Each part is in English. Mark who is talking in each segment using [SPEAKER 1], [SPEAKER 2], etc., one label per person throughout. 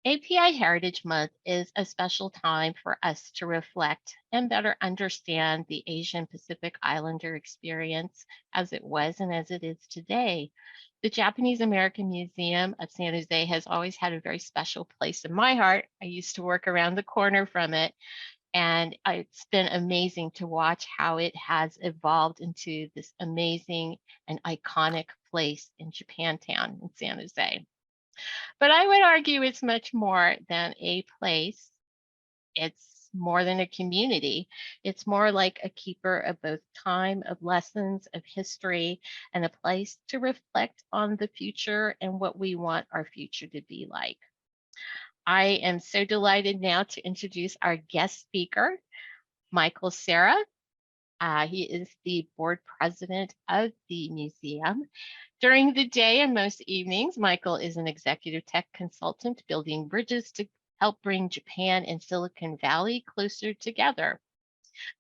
[SPEAKER 1] API Heritage Month is a special time for us to reflect and better understand the Asian Pacific Islander experience as it was and as it is today. The Japanese American Museum of San Jose has always had a very special place in my heart. I used to work around the corner from it, and it's been amazing to watch how it has evolved into this amazing and iconic place in Japantown in San Jose. But I would argue it's much more than a place. It's more than a community. It's more like a keeper of both time, of lessons, of history, and a place to reflect on the future and what we want our future to be like. I am so delighted now to introduce our guest speaker, Michael Sera. He is the board president of the museum. During the day and most evenings, Michael is an executive tech consultant building bridges to help bring Japan and Silicon Valley closer together.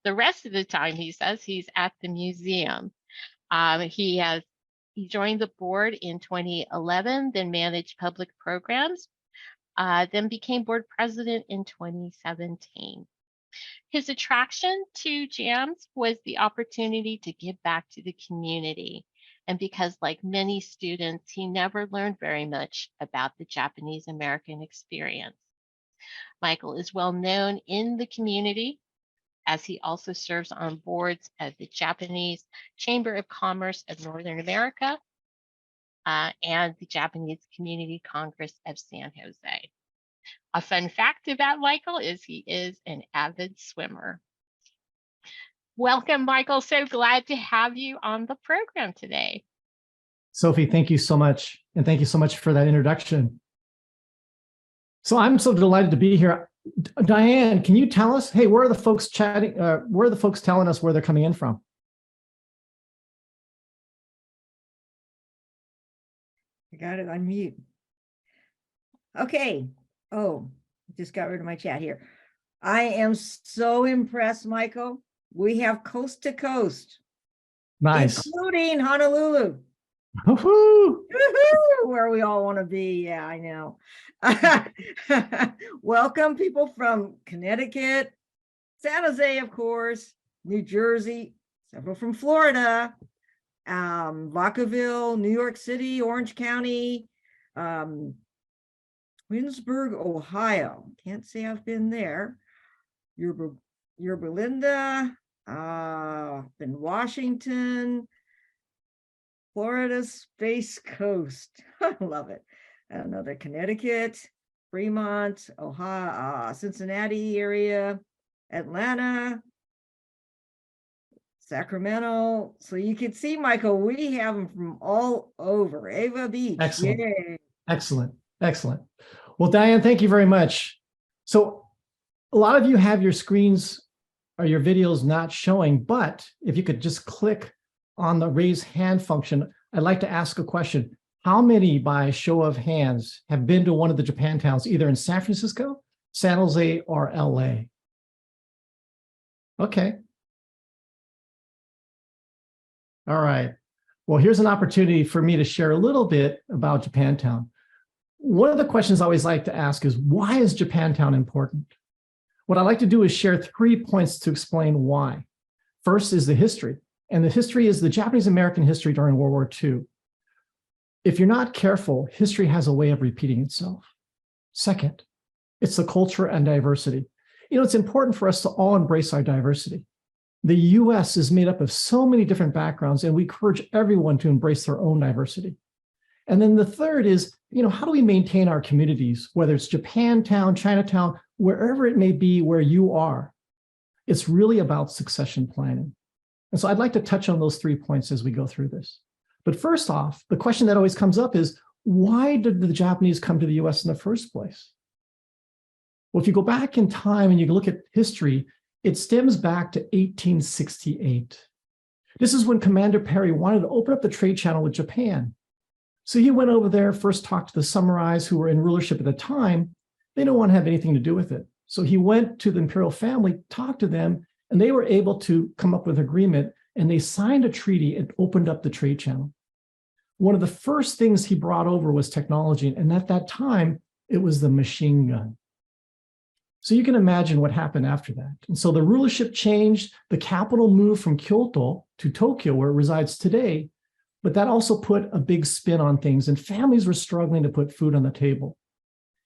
[SPEAKER 1] The rest of the time, he says, he's at the museum. He joined the board in 2011, then managed public programs, then became board president in 2017. His attraction to JAMS was the opportunity to give back to the community. And because, like many students, he never learned very much about the Japanese American experience. Michael is well known in the community as he also serves on boards of the Japanese Chamber of Commerce of Northern America and the Japanese Community Congress of San Jose. A fun fact about Michael is he is an avid swimmer. Welcome, Michael. So glad to have you on the program today.
[SPEAKER 2] Sophie, thank you so much. And thank you so much for that introduction. So I'm so delighted to be here. Diane, can you tell us, hey, where are the folks chatting? Where are the folks telling us where they're coming in from?
[SPEAKER 3] I got it on mute. Okay. Oh, just got rid of my chat here. I am so impressed, Michael. We have coast to coast.
[SPEAKER 2] Nice.
[SPEAKER 3] Including Honolulu.
[SPEAKER 2] Woohoo!
[SPEAKER 3] Where we all want to be. Yeah, I know. Welcome people from Connecticut, San Jose, of course, New Jersey, several from Florida, Vacaville, New York City, Orange County, Winsburg, Ohio. Can't say I've been there. Yerba Linda, been Washington, Florida Space Coast. I love it. Another Connecticut, Fremont, Ohio, Cincinnati area, Atlanta, Sacramento. So you can see, Michael, we have them from all over. Ava Beach.
[SPEAKER 2] Excellent.
[SPEAKER 3] Yay.
[SPEAKER 2] Excellent. Excellent. Well, Diane, thank you very much. So a lot of you have your screens or your videos not showing, but if you could just click on the raise hand function, I'd like to ask a question. How many, by show of hands, have been to one of the Japantowns, either in San Francisco, San Jose, or LA? Okay. All right. Well, here's an opportunity for me to share a little bit about Japantown. One of the questions I always like to ask is, why is Japantown important? What I'd like to do is share 3 points to explain why. First is the history, and the history is the Japanese American history during World War II. If you're not careful, history has a way of repeating itself. Second, it's the culture and diversity. You know, it's important for us to all embrace our diversity. The US is made up of so many different backgrounds, and we encourage everyone to embrace their own diversity. And then the third is, you know, how do we maintain our communities, whether it's Japantown, Chinatown, wherever it may be where you are? It's really about succession planning. And so I'd like to touch on those 3 points as we go through this. But first off, the question that always comes up is, why did the Japanese come to the US in the first place? Well, if you go back in time and you look at history, it stems back to 1868. This is when Commander Perry wanted to open up the trade channel with Japan. So he went over there, first talked to the samurais who were in rulership at the time. They didn't want to have anything to do with it. So he went to the imperial family, talked to them, and they were able to come up with an agreement, and they signed a treaty and opened up the trade channel. One of the first things he brought over was technology. And at that time, It was the machine gun. So you can imagine what happened after that. And so the rulership changed. The capital moved from Kyoto to Tokyo, where it resides today. But that also put a big spin on things, and families were struggling to put food on the table.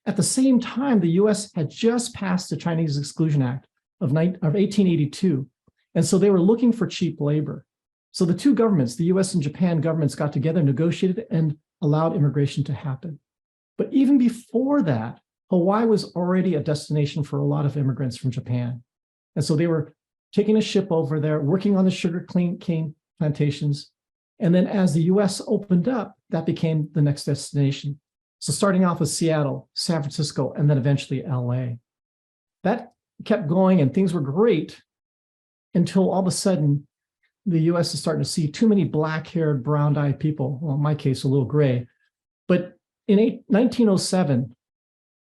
[SPEAKER 2] At the same time, the US had just passed the Chinese Exclusion Act of 1882. And so they were looking for cheap labor. So the two governments, the US and Japan governments, got together, negotiated, and allowed immigration to happen. But even before that, Hawaii was already a destination for a lot of immigrants from Japan. And so they were taking a ship over there, working on the sugar cane plantations. And then as the US opened up, that became the next destination. So starting off with Seattle, San Francisco, and then eventually LA. That kept going and things were great until all of a sudden, the US is starting to see too many black-haired, brown-eyed people, well, in my case, a little gray. But in 1907,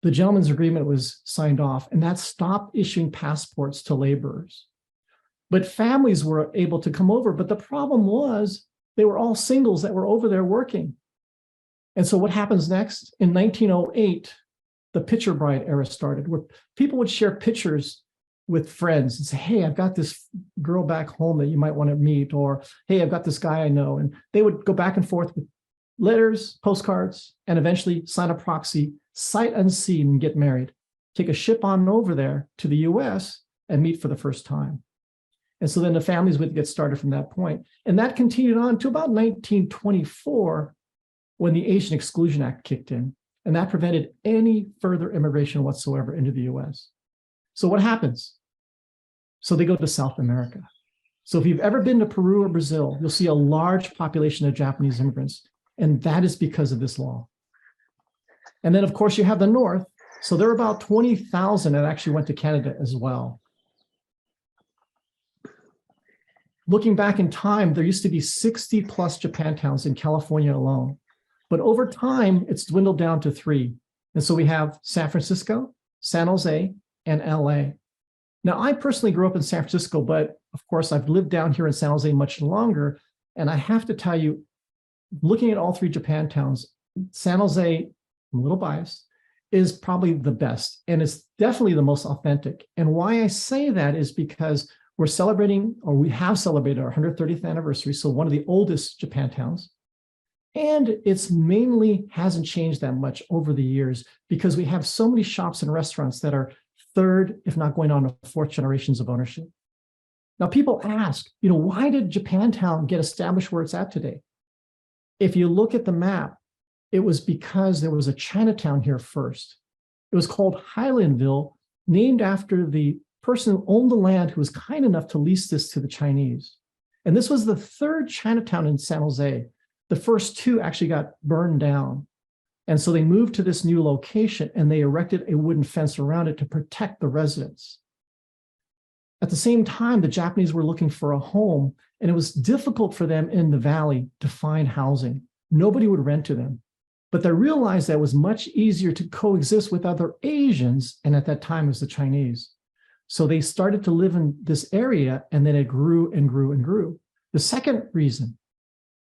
[SPEAKER 2] the gentleman's agreement was signed off, and that stopped issuing passports to laborers. But families were able to come over, but the problem was they were all singles that were over there working. And so what happens next? In 1908, the picture bride era started, where people would share pictures with friends and say, hey, I've got this girl back home that you might want to meet, or hey, I've got this guy I know. And they would go back and forth with letters, postcards, and eventually sign a proxy, sight unseen, and get married. Take a ship on over there to the US and meet for the first time. And so then the families would get started from that point. And that continued on to about 1924, when the Asian Exclusion Act kicked in. And that prevented any further immigration whatsoever into the US. So what happens? So they go to South America. So if you've ever been to Peru or Brazil, you'll see a large population of Japanese immigrants. And that is because of this law. And then, of course, you have the North. So there are about 20,000 that actually went to Canada as well. Looking back in time, there used to be 60 plus Japantowns in California alone. But over time, it's dwindled down to 3. And so we have San Francisco, San Jose, and LA. Now, I personally grew up in San Francisco, but of course, I've lived down here in San Jose much longer. And I have to tell you, looking at all 3 Japantowns, San Jose, I'm a little biased, is probably the best. And it's definitely the most authentic. And why I say that is because we're celebrating, or we have celebrated our 130th anniversary. So one of the oldest Japantowns. And it's mainly hasn't changed that much over the years because we have so many shops and restaurants that are 3rd, if not going on to 4th generations of ownership. Now, people ask, why did Japantown get established where it's at today? If you look at the map, it was because there was a Chinatown here first. It was called Highlandville, named after the person who owned the land who was kind enough to lease this to the Chinese. And this was the 3rd Chinatown in San Jose. The first 2 actually got burned down. And so they moved to this new location and they erected a wooden fence around it to protect the residents. At the same time, the Japanese were looking for a home, and it was difficult for them in the valley to find housing. Nobody would rent to them. But they realized that it was much easier to coexist with other Asians, and at that time it was the Chinese. So they started to live in this area, and then it grew and grew and grew. The second reason,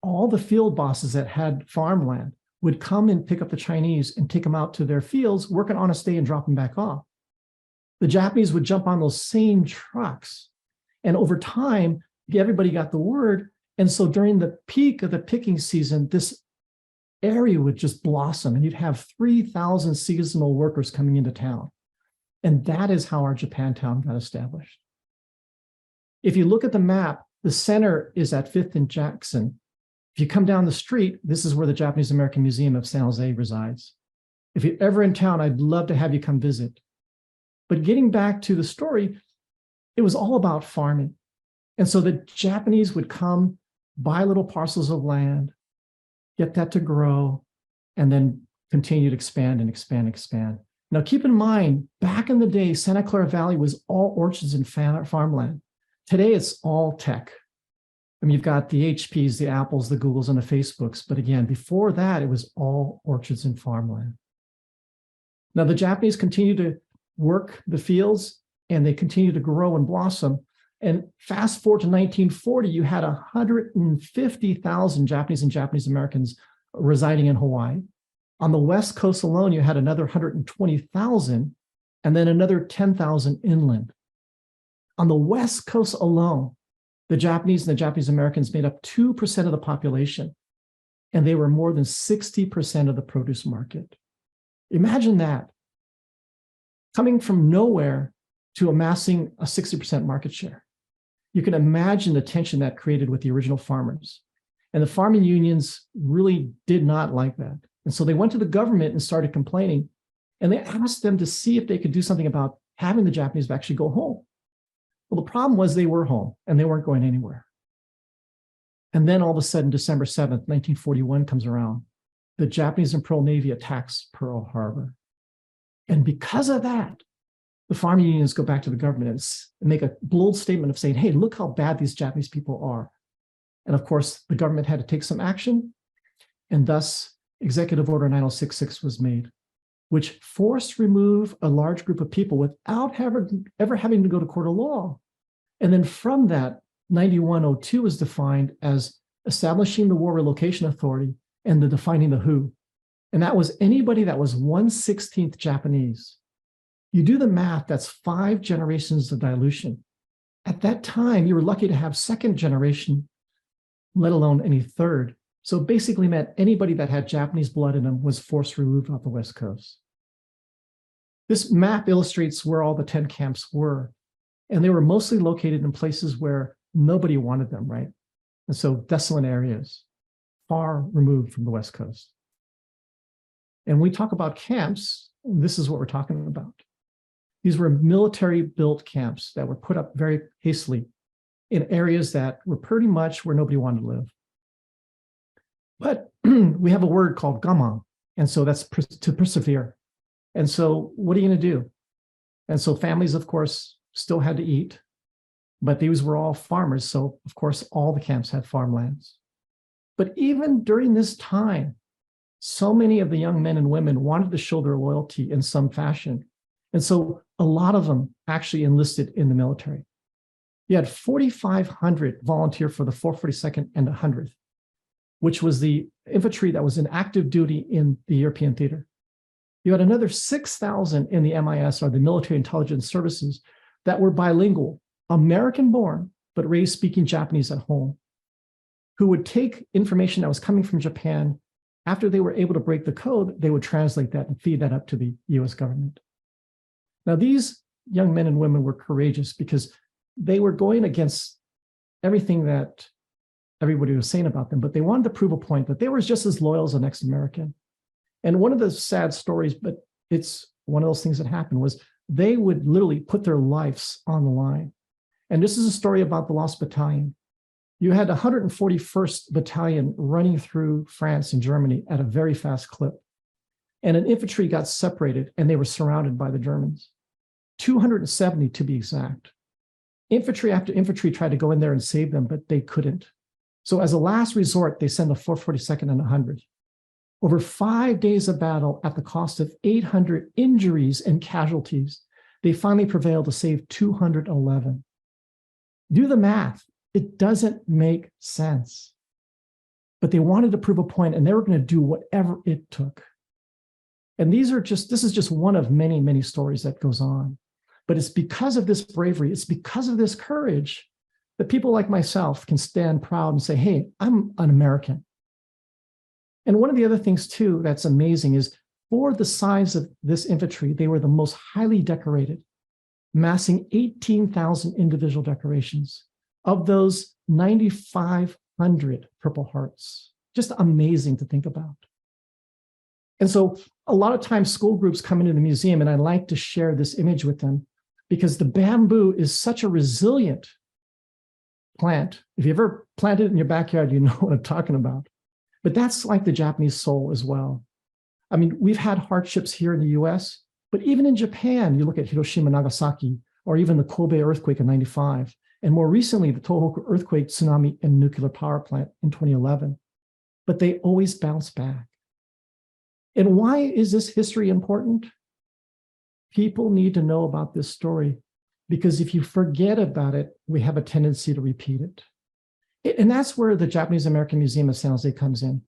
[SPEAKER 2] all the field bosses that had farmland would come and pick up the Chinese and take them out to their fields, work an honest day and drop them back off. The Japanese would jump on those same trucks. And over time, everybody got the word. And so during the peak of the picking season, this area would just blossom, and you'd have 3,000 seasonal workers coming into town. And that is how our Japantown got established. If you look at the map, the center is at 5th and Jackson. If you come down the street, this is where the Japanese American Museum of San Jose resides. If you're ever in town, I'd love to have you come visit. But getting back to the story, it was all about farming. And so the Japanese would come, buy little parcels of land, get that to grow, and then continue to expand and expand and expand. Now, keep in mind, back in the day, Santa Clara Valley was all orchards and farmland. Today, it's all tech. I mean, you've got the HPs, the Apples, the Googles, and the Facebooks. But again, before that, it was all orchards and farmland. Now, the Japanese continued to work the fields, and they continued to grow and blossom. And fast forward to 1940, you had 150,000 Japanese and Japanese Americans residing in Hawaii. On the West Coast alone, you had another 120,000 and then another 10,000 inland. On the West Coast alone, the Japanese and the Japanese Americans made up 2% of the population, and they were more than 60% of the produce market. Imagine that. Coming from nowhere to amassing a 60% market share. You can imagine the tension that created with the original farmers. And the farming unions really did not like that. And so they went to the government and started complaining. And they asked them to see if they could do something about having the Japanese actually go home. Well, the problem was they were home and they weren't going anywhere. And then all of a sudden, December 7th, 1941 comes around. The Japanese Imperial Navy attacks Pearl Harbor. And because of that, the farming unions go back to the government and make a bold statement of saying, hey, look how bad these Japanese people are. And of course, the government had to take some action. And thus, Executive Order 9066 was made, which forced remove a large group of people without ever having to go to court of law. And then from that, 9102 was defined as establishing the War Relocation Authority and the defining the who. And that was anybody that was 1/16th Japanese. You do the math, that's 5 generations of dilution. At that time, you were lucky to have second generation, let alone any third. So it basically meant anybody that had Japanese blood in them was forced removed off the West Coast. This map illustrates where all the 10 camps were. And they were mostly located in places where nobody wanted them, right? And so desolate areas, far removed from the West Coast. And when we talk about camps, this is what we're talking about. These were military-built camps that were put up very hastily in areas that were pretty much where nobody wanted to live. But we have a word called gaman, and so that's to persevere. And so what are you going to do? And so families, of course, still had to eat, but these were all farmers. So, of course, all the camps had farmlands. But even during this time, so many of the young men and women wanted to show their loyalty in some fashion. And so a lot of them actually enlisted in the military. You had 4,500 volunteer for the 442nd and 100th, which was the infantry that was in active duty in the European theater. You had another 6,000 in the MIS, or the Military Intelligence Services, that were bilingual, American-born, but raised speaking Japanese at home, who would take information that was coming from Japan. After they were able to break the code, they would translate that and feed that up to the US government. Now, these young men and women were courageous because they were going against everything that everybody was saying about them, but they wanted to prove a point that they were just as loyal as the next American. And one of the sad stories, but it's one of those things that happened, was they would literally put their lives on the line. And this is a story about the Lost Battalion. You had 141st Battalion running through France and Germany at a very fast clip. And an infantry got separated and they were surrounded by the Germans. 270 to be exact. Infantry after infantry tried to go in there and save them, but they couldn't. So as a last resort, they sent the 442nd and 100th. Over 5 days of battle at the cost of 800 injuries and casualties, they finally prevailed to save 211. Do the math. It doesn't make sense. But they wanted to prove a point, and they were going to do whatever it took. And this is just one of many, many stories that goes on. But it's because of this bravery, it's because of this courage that people like myself can stand proud and say, hey, I'm an American. And one of the other things, too, that's amazing is for the size of this infantry, they were the most highly decorated, amassing 18,000 individual decorations. Of those, 9,500 Purple Hearts. Just amazing to think about. And so a lot of times school groups come into the museum, and I like to share this image with them because the bamboo is such a resilient plant. If you ever planted it in your backyard, you know what I'm talking about. But that's like the Japanese soul as well. I mean, we've had hardships here in the US, but even in Japan, you look at Hiroshima, Nagasaki, or even the Kobe earthquake in 95, and more recently, the Tohoku earthquake, tsunami, and nuclear power plant in 2011. But they always bounce back. And why is this history important? People need to know about this story, because if you forget about it, we have a tendency to repeat it. And that's where the Japanese American Museum of San Jose comes in.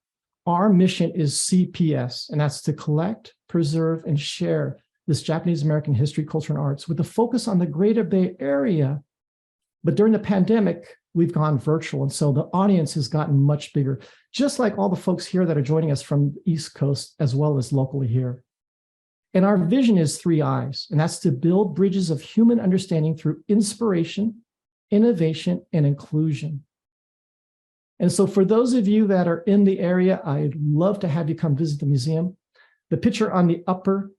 [SPEAKER 2] our mission is CPS, and that's to collect, preserve, and share this Japanese American history, culture, and arts with a focus on the Greater Bay Area. But during the pandemic, we've gone virtual, and so the audience has gotten much bigger, just like all the folks here that are joining us from the East Coast as well as locally here. And our vision is 3 I's, and that's to build bridges of human understanding through inspiration, innovation, and inclusion. And so for those of you that are in the area, I'd love to have you come visit the museum. The picture on the upper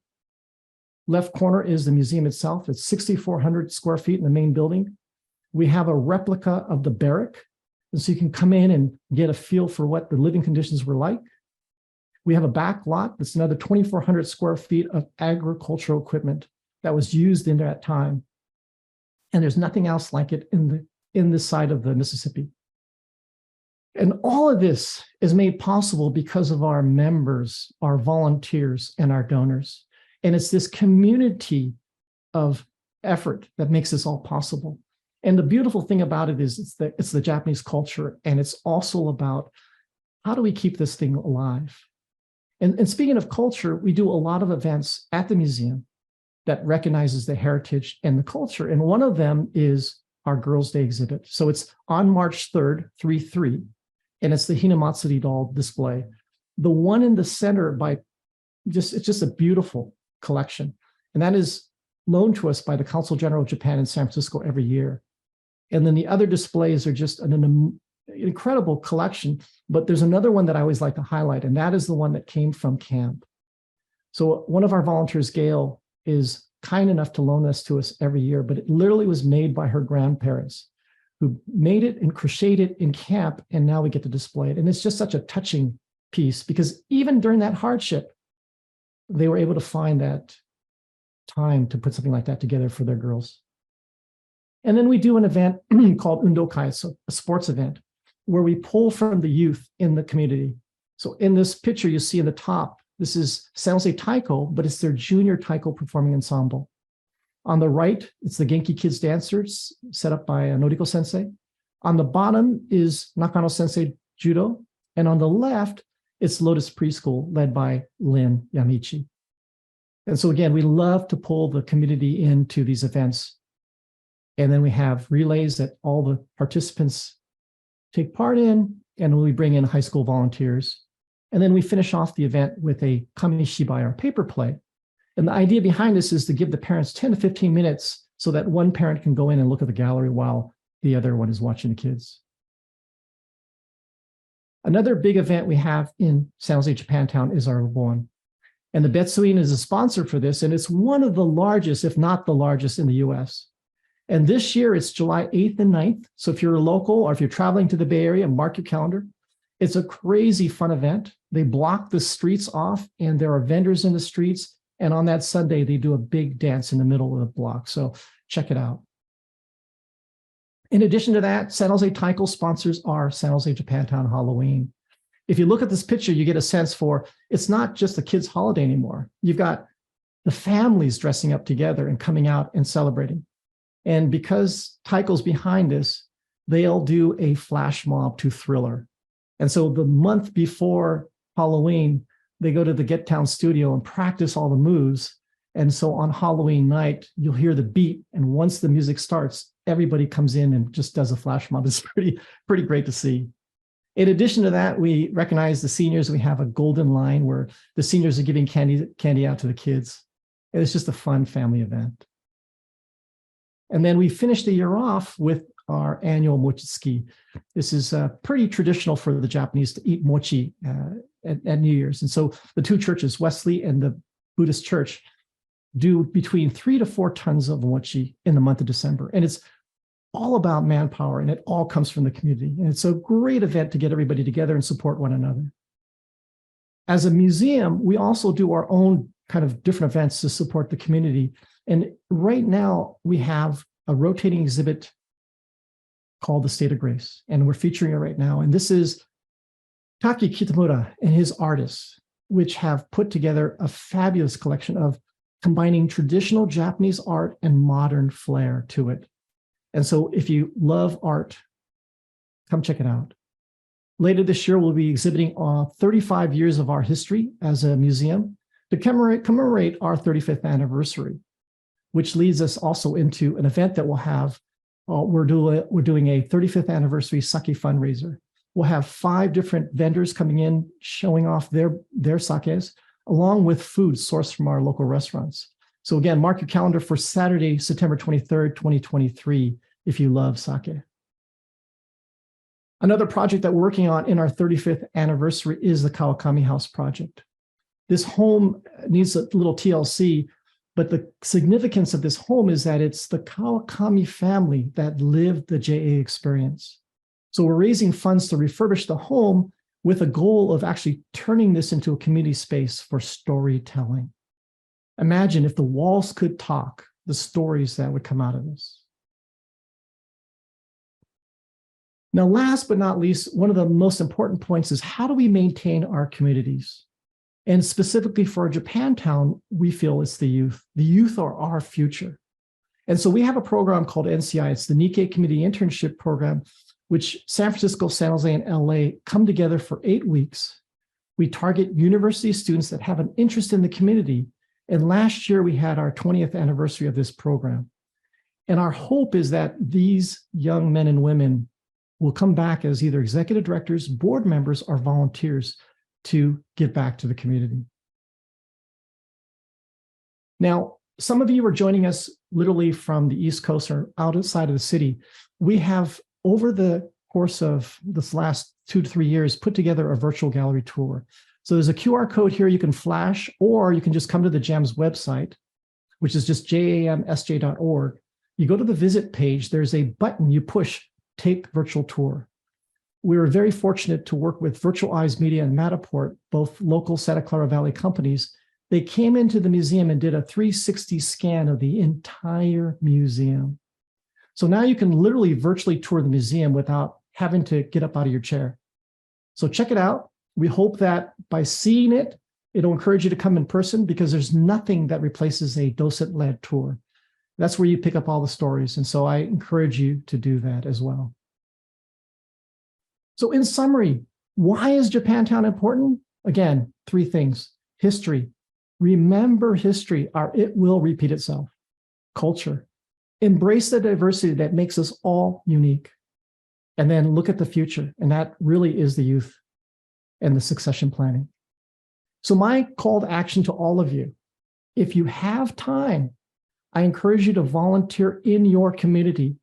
[SPEAKER 2] left corner is the museum itself. It's 6,400 square feet in the main building. We have a replica of the barrack, and so you can come in and get a feel for what the living conditions were like. We have a back lot that's another 2,400 square feet of agricultural equipment that was used in that time. And there's nothing else like it in this side of the Mississippi. And all of this is made possible because of our members, our volunteers, and our donors. And it's this community of effort that makes this all possible. And the beautiful thing about it is it's the Japanese culture, and it's also about how do we keep this thing alive? And speaking of culture, we do a lot of events at the museum that recognizes the heritage and the culture. And one of them is our Girls' Day exhibit. So it's on March 3rd, 3/3, and it's the Hinamatsuri doll display. The one in the center it's just a beautiful collection. And that is loaned to us by the Consul General of Japan in San Francisco every year. And then the other displays are just an incredible collection. But there's another one that I always like to highlight, and that is the one that came from camp. So one of our volunteers, Gail, is kind enough to loan this to us every year, but it literally was made by her grandparents who made it and crocheted it in camp, and now we get to display it. And it's just such a touching piece because even during that hardship, they were able to find that time to put something like that together for their girls. And then we do an event called Undokai, so a sports event, where we pull from the youth in the community. So in this picture, you see in the top, this is San Jose Taiko, but it's their junior Taiko performing ensemble. On the right, it's the Genki Kids Dancers set up by Noriko Sensei. On the bottom is Nakano Sensei Judo. And on the left, it's Lotus Preschool led by Lynn Yamichi. And so again, we love to pull the community into these events. And then we have relays that all the participants take part in, and we bring in high school volunteers. And then we finish off the event with a kamishibai, or paper play. And the idea behind this is to give the parents 10 to 15 minutes so that one parent can go in and look at the gallery while the other one is watching the kids. Another big event we have in San Jose Japantown is our Obon. And the Betsuin is a sponsor for this, and it's one of the largest, if not the largest, in the US. And this year it's July 8th and 9th. So if you're a local or if you're traveling to the Bay Area, mark your calendar. It's a crazy fun event. They block the streets off, and there are vendors in the streets. And on that Sunday, they do a big dance in the middle of the block. So check it out. In addition to that, San Jose Taiko sponsors our San Jose Japantown Halloween. If you look at this picture, you get a sense for it's not just a kid's holiday anymore. You've got the families dressing up together and coming out and celebrating. And because Taiko's behind this, they'll do a flash mob to Thriller. And so the month before Halloween, they go to the Get Town studio and practice all the moves. And so on Halloween night, you'll hear the beat. And once the music starts, everybody comes in and just does a flash mob. It's pretty great to see. In addition to that, we recognize the seniors. We have a golden line where the seniors are giving candy out to the kids. And it's just a fun family event. And then we finish the year off with our annual mochitsuki. This is pretty traditional for the Japanese to eat mochi at New Year's. And so the two churches, Wesley and the Buddhist church, do between 3 to 4 tons of mochi in the month of December. And it's all about manpower, and it all comes from the community. And it's a great event to get everybody together and support one another. As a museum, we also do our own kind of different events to support the community. And right now, we have a rotating exhibit called The State of Grace, and we're featuring it right now. And this is Taki Kitamura and his artists, which have put together a fabulous collection of combining traditional Japanese art and modern flair to it. And so if you love art, come check it out. Later this year, we'll be exhibiting 35 years of our history as a museum to commemorate our 35th anniversary, which leads us also into an event that we'll have. We're doing a 35th anniversary sake fundraiser. We'll have 5 different vendors coming in, showing off their sakes, along with food sourced from our local restaurants. So again, mark your calendar for Saturday, September 23rd, 2023, if you love sake. Another project that we're working on in our 35th anniversary is the Kawakami House project. This home needs a little TLC, but the significance of this home is that it's the Kawakami family that lived the JA experience. So we're raising funds to refurbish the home with a goal of actually turning this into a community space for storytelling. Imagine if the walls could talk, the stories that would come out of this. Now, last but not least, one of the most important points is how do we maintain our communities? And specifically for Japantown, we feel it's the youth. The youth are our future. And so we have a program called NCI. It's the Nikkei Community Internship Program, which San Francisco, San Jose, and LA come together for 8 weeks. We target university students that have an interest in the community. And last year, we had our 20th anniversary of this program. And our hope is that these young men and women will come back as either executive directors, board members, or volunteers to give back to the community. Now, some of you are joining us literally from the East Coast or outside of the city. We have, over the course of this last 2 to 3 years, put together a virtual gallery tour. So there's a QR code here you can flash, or you can just come to the JAMS website, which is just jamsj.org. You go to the visit page, there's a button you push, Take Virtual Tour. We were very fortunate to work with Virtual Eyes Media and Matterport, both local Santa Clara Valley companies. They came into the museum and did a 360 scan of the entire museum. So now you can literally virtually tour the museum without having to get up out of your chair. So check it out. We hope that by seeing it, it'll encourage you to come in person, because there's nothing that replaces a docent-led tour. That's where you pick up all the stories. And so I encourage you to do that as well. So in summary, why is Japantown important? Again, 3 things. History. Remember history, or it will repeat itself. Culture. Embrace the diversity that makes us all unique. And then look at the future. And that really is the youth and the succession planning. So my call to action to all of you, if you have time, I encourage you to volunteer in your community.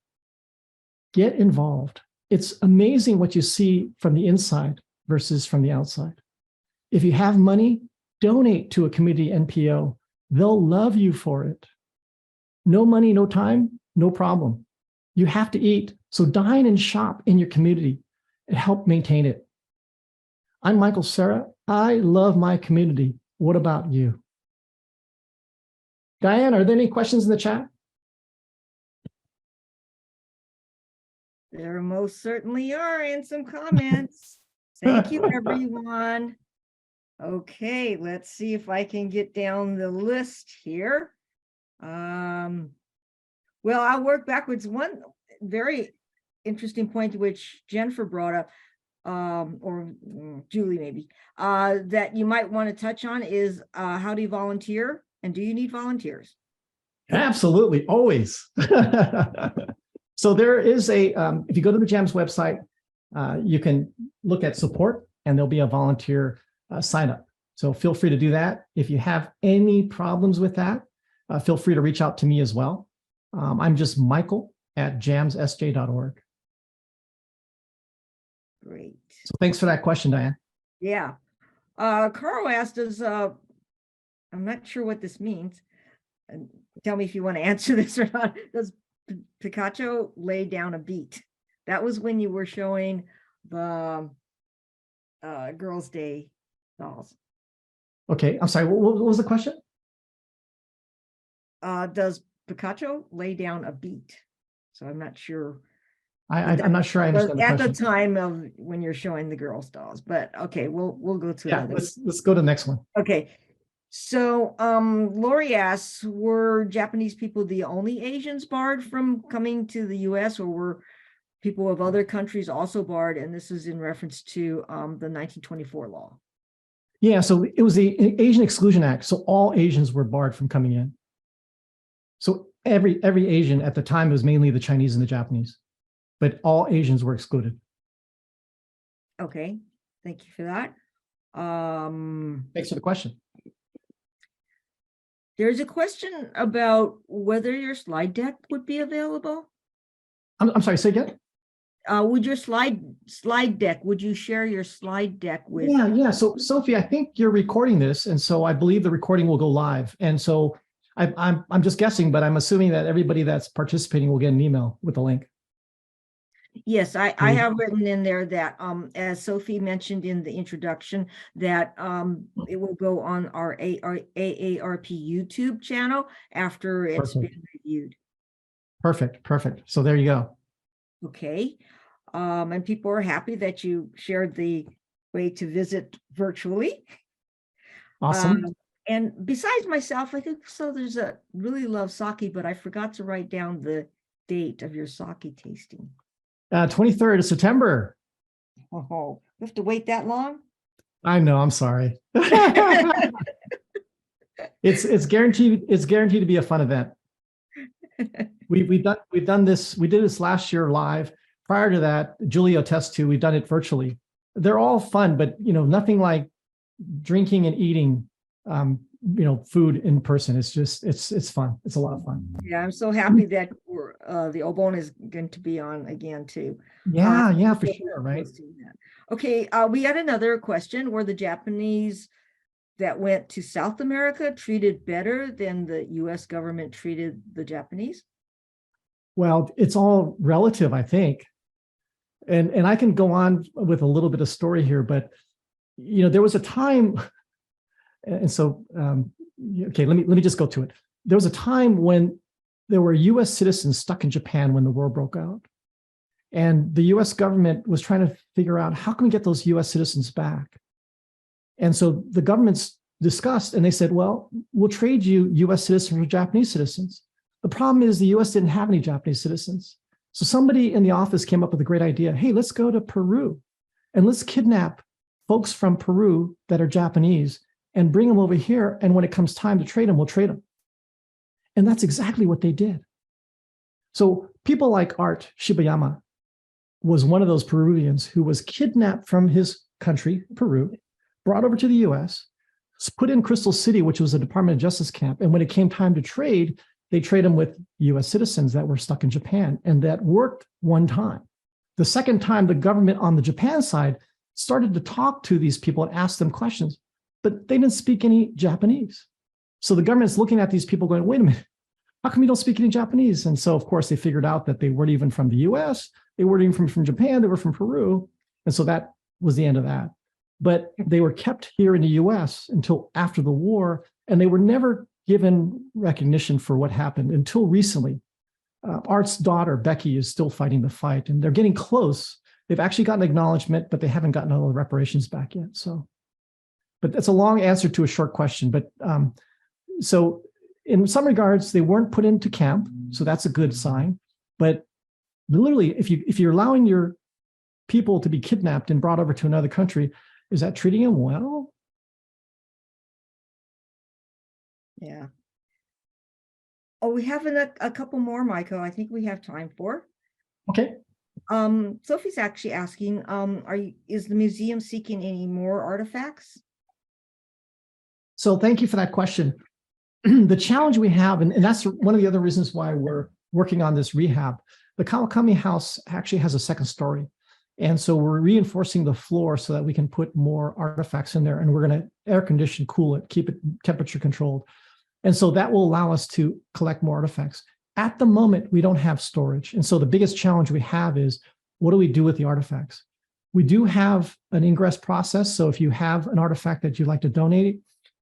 [SPEAKER 2] Get involved. It's amazing what you see from the inside versus from the outside. If you have money, donate to a community NPO. They'll love you for it. No money, no time, no problem. You have to eat, so dine and shop in your community and help maintain it. I'm Michael Sera. I love my community. What about you? Diane, are there any questions in the chat?
[SPEAKER 3] There most certainly are, and some comments. Thank you, everyone. Okay, let's see if I can get down the list here. Well, I'll work backwards. One very interesting point which Jennifer brought up, or Julie maybe, that you might want to touch on is how do you volunteer? And do you need volunteers?
[SPEAKER 2] Absolutely, always. So there is a, if you go to the JAMS website, you can look at support, and there'll be a volunteer sign up. So feel free to do that. If you have any problems with that, feel free to reach out to me as well. I'm just michael@jamssj.org.
[SPEAKER 3] Great.
[SPEAKER 2] So thanks for that question, Diane.
[SPEAKER 3] Yeah. Carl asked us, I'm not sure what this means. Tell me if you want to answer this or not. Does Picacho lay down a beat? That was when you were showing the Girls' Day dolls.
[SPEAKER 2] Okay, I'm sorry, what was the question?
[SPEAKER 3] Does Picacho lay down a beat? So I'm not sure.
[SPEAKER 2] I'm not sure I understand the
[SPEAKER 3] At
[SPEAKER 2] question.
[SPEAKER 3] the time of when you're showing the girls' dolls, but okay, we'll go to
[SPEAKER 2] Yeah,
[SPEAKER 3] that.
[SPEAKER 2] let's go to the next one.
[SPEAKER 3] Okay. So Lori asks, were Japanese people the only Asians barred from coming to the US, or were people of other countries also barred, and this is in reference to the 1924 law.
[SPEAKER 2] Yeah, so it was the Asian Exclusion Act. So all Asians were barred from coming in. So every Asian at the time, it was mainly the Chinese and the Japanese, but all Asians were excluded.
[SPEAKER 3] Okay, thank you for that.
[SPEAKER 2] Thanks for the question.
[SPEAKER 3] There's a question about whether your slide deck would be available.
[SPEAKER 2] I'm sorry, say again?
[SPEAKER 3] Would your slide deck, would you share your slide deck with?
[SPEAKER 2] Yeah. So Sophie, I think you're recording this, and so I believe the recording will go live. And so I'm just guessing, but I'm assuming that everybody that's participating will get an email with the link.
[SPEAKER 3] Yes, I have written in there that, as Sophie mentioned in the introduction, that it will go on our AARP YouTube channel after it's been reviewed.
[SPEAKER 2] Perfect. So there you go.
[SPEAKER 3] Okay. And people are happy that you shared the way to visit virtually.
[SPEAKER 2] Awesome.
[SPEAKER 3] And besides myself, I think so there's a really love sake, but I forgot to write down the date of your sake tasting.
[SPEAKER 2] 23rd of September.
[SPEAKER 3] Oh, we have to wait that long?
[SPEAKER 2] I know, I'm sorry. It's guaranteed to be a fun event. We've done this, we did this last year live. Prior to that, Julie attests to, we've done it virtually. They're all fun, but nothing like drinking and eating food in person. It's just, it's fun. It's a lot of fun.
[SPEAKER 3] Yeah, I'm so happy that the Obon is going to be on again too.
[SPEAKER 2] Yeah, for sure, right?
[SPEAKER 3] Okay, we had another question. Were the Japanese that went to South America treated better than the US government treated the Japanese?
[SPEAKER 2] Well, it's all relative, I think. And I can go on with a little bit of story here, but there was a time, and so okay, let me just go to it. There was a time when there were US citizens stuck in Japan when the war broke out. And the US government was trying to figure out, how can we get those US citizens back? And so the governments discussed, and they said, well, we'll trade you US citizens for Japanese citizens. The problem is the US didn't have any Japanese citizens. So somebody in the office came up with a great idea. Hey, let's go to Peru and let's kidnap folks from Peru that are Japanese and bring them over here. And when it comes time to trade them, we'll trade them. And that's exactly what they did. So people like Art Shibayama was one of those Peruvians who was kidnapped from his country, Peru, brought over to the US, put in Crystal City, which was a Department of Justice camp. And when it came time to trade, they trade them with US citizens that were stuck in Japan, and that worked one time. The second time, the government on the Japan side started to talk to these people and ask them questions, but they didn't speak any Japanese. So the government's looking at these people going, wait a minute, how come you don't speak any Japanese? And so, of course, they figured out that they weren't even from the US, they weren't even from Japan, they were from Peru. And so that was the end of that. But they were kept here in the US until after the war, and they were never given recognition for what happened until recently. Art's daughter, Becky, is still fighting the fight, and they're getting close. They've actually gotten acknowledgement, but they haven't gotten all the reparations back yet. So, but that's a long answer to a short question. But so in some regards, they weren't put into camp. So that's a good sign. But literally, if you're allowing your people to be kidnapped and brought over to another country, is that treating them well?
[SPEAKER 3] Yeah. Oh, we have a couple more, Michael. I think we have time for.
[SPEAKER 2] Okay.
[SPEAKER 3] Sophie's actually asking, is the museum seeking any more artifacts?
[SPEAKER 2] So thank you for that question. The challenge we have, and that's one of the other reasons why we're working on this rehab, the Kawakami house actually has a second story. And so we're reinforcing the floor so that we can put more artifacts in there, and we're going to air condition, cool it, keep it temperature controlled. And so that will allow us to collect more artifacts. At the moment, we don't have storage. And so the biggest challenge we have is, what do we do with the artifacts? We do have an ingress process. So if you have an artifact that you'd like to donate,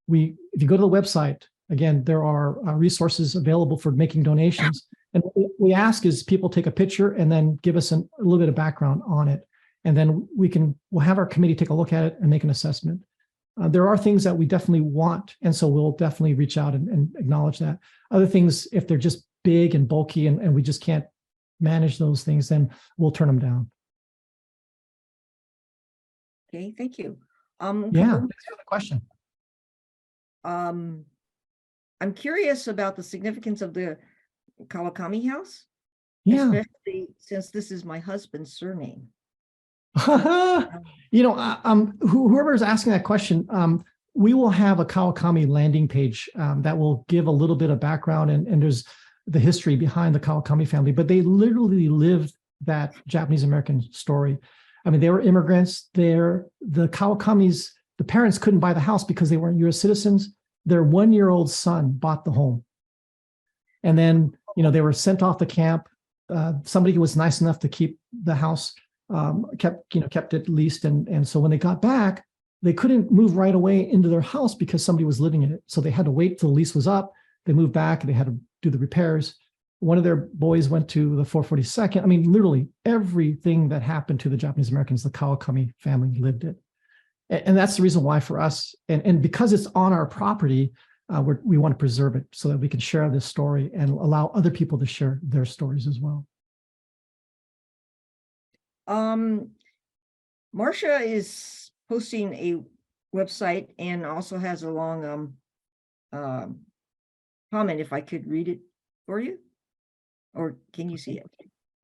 [SPEAKER 2] if you go to the website, again, there are resources available for making donations. And what we ask is people take a picture and then give us a little bit of background on it. And then we'll have our committee take a look at it and make an assessment. There are things that we definitely want, and so we'll definitely reach out and acknowledge that. Other things, if they're just big and bulky and we just can't manage those things, then we'll turn them down.
[SPEAKER 3] Okay, thank you.
[SPEAKER 2] Yeah, thanks for the question.
[SPEAKER 3] I'm curious about the significance of the Kawakami House,
[SPEAKER 2] Yeah.
[SPEAKER 3] especially since this is my husband's surname.
[SPEAKER 2] Whoever is asking that question, we will have a Kawakami landing page that will give a little bit of background, and there's the history behind the Kawakami family, but they literally lived that Japanese American story. I mean, they were immigrants. The Kawakamis, the parents couldn't buy the house because they weren't U.S. citizens. Their 1-year-old son bought the home. And then, they were sent off the camp. Somebody who was nice enough to keep the house kept it leased. And so when they got back, they couldn't move right away into their house because somebody was living in it. So they had to wait till the lease was up. They moved back and they had to do the repairs. One of their boys went to the 442nd. I mean, literally everything that happened to the Japanese Americans, the Kawakami family lived it. And that's the reason why for us, and because it's on our property, we want to preserve it so that we can share this story and allow other people to share their stories as well.
[SPEAKER 3] Marcia is posting a website and also has a long comment, if I could read it for you. Or can you see it?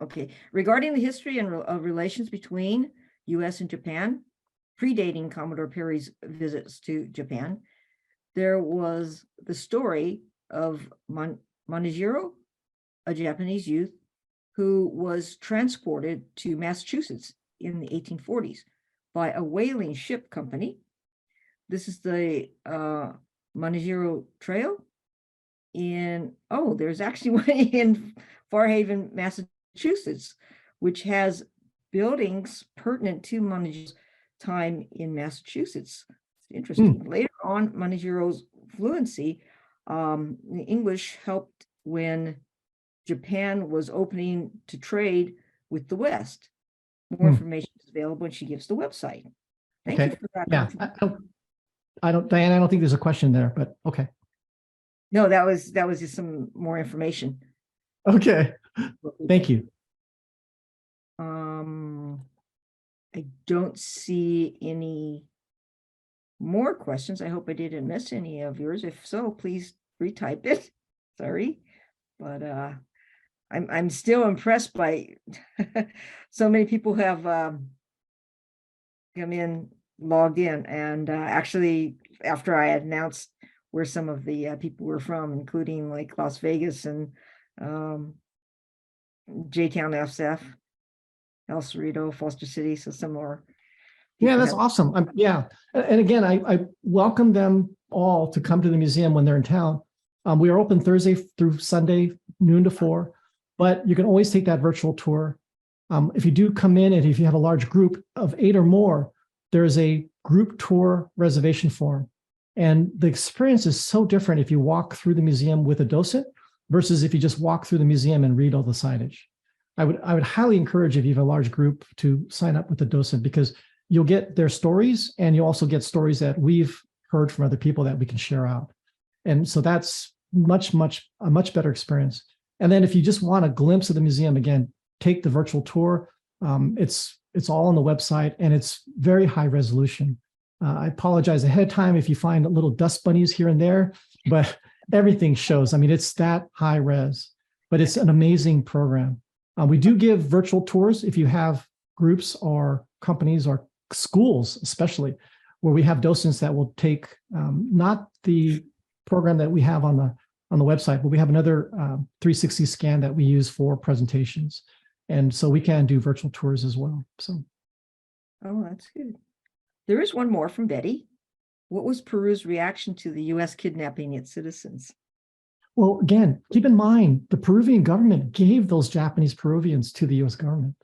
[SPEAKER 3] Okay. Regarding the history and relations between U.S. and Japan, predating Commodore Perry's visits to Japan, there was the story of Manijiro, a Japanese youth who was transported to Massachusetts in the 1840s by a whaling ship company. This is the Manijiro Trail there's actually one in Fairhaven, Massachusetts, which has buildings pertinent to Manijiro's time in Massachusetts. It's interesting. Later on, Manijiro's fluency in English helped when Japan was opening to trade with the West. More information is available, and she gives the website. Thank you for that.
[SPEAKER 2] Yeah, Diane, I don't think there's a question there, but okay.
[SPEAKER 3] No, that was just some more information.
[SPEAKER 2] Okay, thank you.
[SPEAKER 3] I don't see any more questions. I hope I didn't miss any of yours. If so, please retype it. Sorry, but I'm still impressed by so many people have come in, logged in, and actually after I had announced where some of the people were from, including like Las Vegas and J-Town SF, El Cerrito, Foster City, so some more.
[SPEAKER 2] Yeah, that's awesome. And again, I welcome them all to come to the museum when they're in town. We are open Thursday through Sunday, noon to 4, but you can always take that virtual tour. If you do come in and if you have a large group of 8 or more, there's a group tour reservation form. And the experience is so different if you walk through the museum with a docent versus if you just walk through the museum and read all the signage. I would highly encourage, if you have a large group, to sign up with a docent, because you'll get their stories and you also get stories that we've heard from other people that we can share out. And so that's a much better experience. And then if you just want a glimpse of the museum, again, take the virtual tour. It's all on the website and it's very high resolution. I apologize ahead of time if you find little dust bunnies here and there, but everything shows. I mean, it's that high res, but it's an amazing program. We do give virtual tours if you have groups or companies or schools, especially, where we have docents that will take not the program that we have on the website, but we have another 360 scan that we use for presentations. And so we can do virtual tours as well. So,
[SPEAKER 3] oh, that's good. There is one more from Betty. What was Peru's reaction to the U.S. kidnapping its citizens?
[SPEAKER 2] Well, again, keep in mind, the Peruvian government gave those Japanese Peruvians to the U.S. government.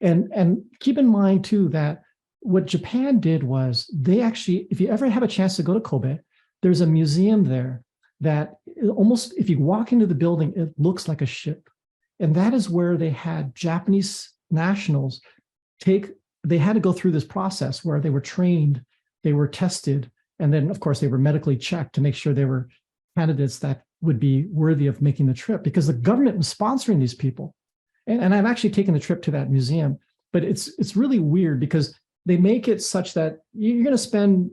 [SPEAKER 2] And keep in mind, too, that what Japan did was they actually, if you ever have a chance to go to Kobe, there's a museum there that almost, if you walk into the building, it looks like a ship. And that is where they had Japanese nationals they had to go through this process where they were trained, they were tested, and then, of course, they were medically checked to make sure they were candidates that would be worthy of making the trip, because the government was sponsoring these people. And I've actually taken the trip to that museum, but it's really weird because they make it such that you're going to spend,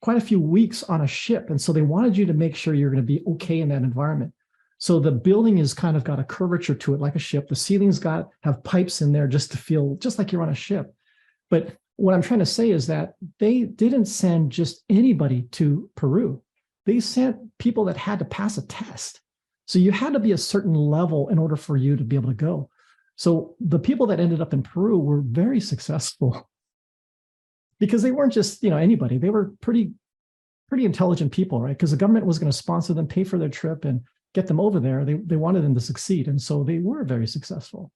[SPEAKER 2] quite a few weeks on a ship. And so they wanted you to make sure you're going to be okay in that environment. So the building is kind of got a curvature to it like a ship. The ceilings have pipes in there just to feel just like you're on a ship. But what I'm trying to say is that they didn't send just anybody to Peru. They sent people that had to pass a test. So you had to be a certain level in order for you to be able to go. So the people that ended up in Peru were very successful because they weren't just, anybody. They were pretty intelligent people, right? Because the government was going to sponsor them, pay for their trip, and get them over there. They wanted them to succeed. And so they were very successful.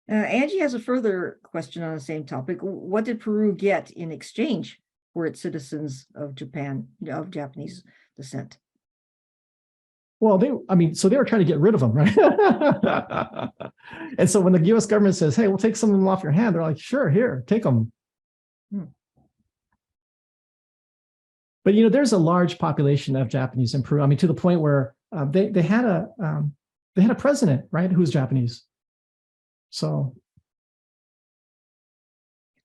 [SPEAKER 3] Angie has a further question on the same topic. What did Peru get in exchange for its citizens of Japanese descent?
[SPEAKER 2] Well, so they were trying to get rid of them, right? And so when the U.S. government says, hey, we'll take some of them off your hand, they're like, sure, here, take them. But, there's a large population of Japanese in Peru. To the point where they had a president, right, who's Japanese. So.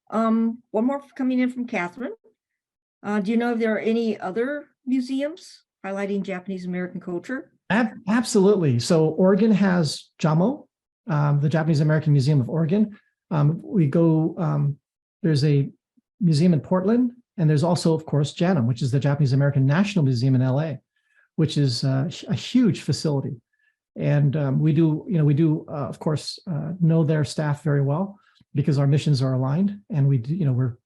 [SPEAKER 3] One more coming in from Catherine. Do you know if there are any other museums highlighting Japanese American culture?
[SPEAKER 2] Absolutely. So Oregon has JAMO, the Japanese American Museum of Oregon. There's a museum in Portland, and there's also, of course, JANM, which is the Japanese American National Museum in LA, which is a huge facility. And we do, of course, know their staff very well because our missions are aligned, and we're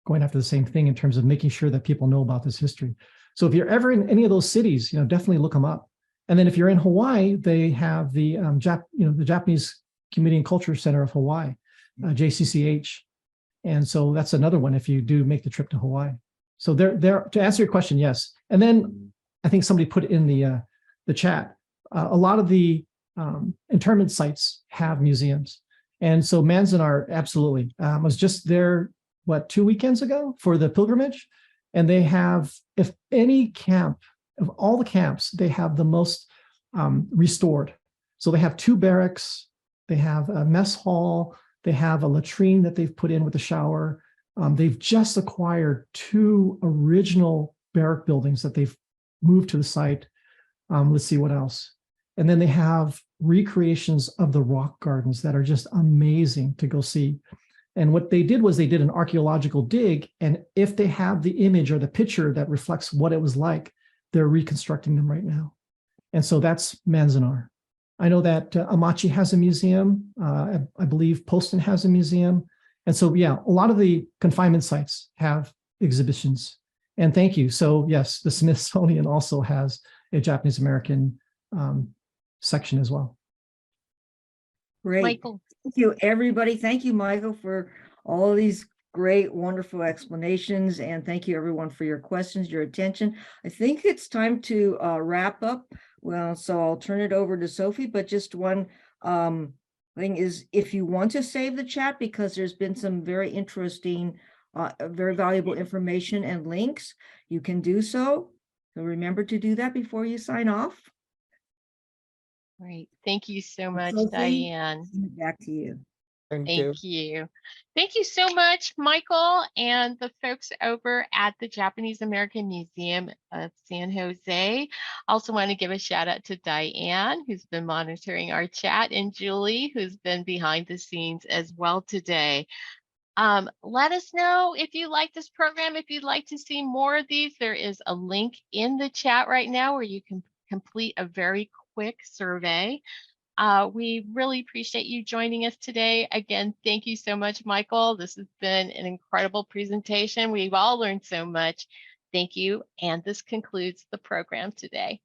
[SPEAKER 2] going after the same thing in terms of making sure that people know about this history. So if you're ever in any of those cities, definitely look them up. And then if you're in Hawaii, they have the the Japanese Community and Culture Center of Hawaii, JCCH. And so that's another one if you do make the trip to Hawaii. So there to answer your question, yes. And then I think somebody put in the chat, a lot of the internment sites have museums. And so Manzanar, absolutely. I was just there, 2 weekends ago for the pilgrimage. And they have, if any camp, of all the camps, they have the most restored. So they have 2 barracks, they have a mess hall, they have a latrine that they've put in with a shower. They've just acquired 2 original barrack buildings that they've moved to the site. Let's see what else. And then they have recreations of the rock gardens that are just amazing to go see. And what they did was they did an archaeological dig. And if they have the image or the picture that reflects what it was like, they're reconstructing them right now. And so that's Manzanar. I know that Amachi has a museum. I believe Poston has a museum. And so, yeah, a lot of the confinement sites have exhibitions. And thank you. So yes, the Smithsonian also has a Japanese American section as well.
[SPEAKER 3] Great.
[SPEAKER 1] Michael.
[SPEAKER 3] Thank you, everybody. Thank you, Michael, for all of these great, wonderful explanations. And thank you, everyone, for your questions, your attention. I think it's time to wrap up. Well, so I'll turn it over to Sophie, but just one thing is, if you want to save the chat, because there's been some very interesting, very valuable information and links, you can do so. So remember to do that before you sign off.
[SPEAKER 1] Great. Thank you so much,
[SPEAKER 3] Sophie,
[SPEAKER 1] Diane.
[SPEAKER 3] back to you.
[SPEAKER 1] Thank you. Thank you so much, Michael, and the folks over at the Japanese American Museum of San Jose. Also want to give a shout out to Diane, who's been monitoring our chat, and Julie, who's been behind the scenes as well today. Let us know if you like this program, if you'd like to see more of these. There is a link in the chat right now where you can complete a very quick survey. We really appreciate you joining us today. Again, thank you so much, Michael. This has been an incredible presentation. We've all learned so much. Thank you. And this concludes the program today.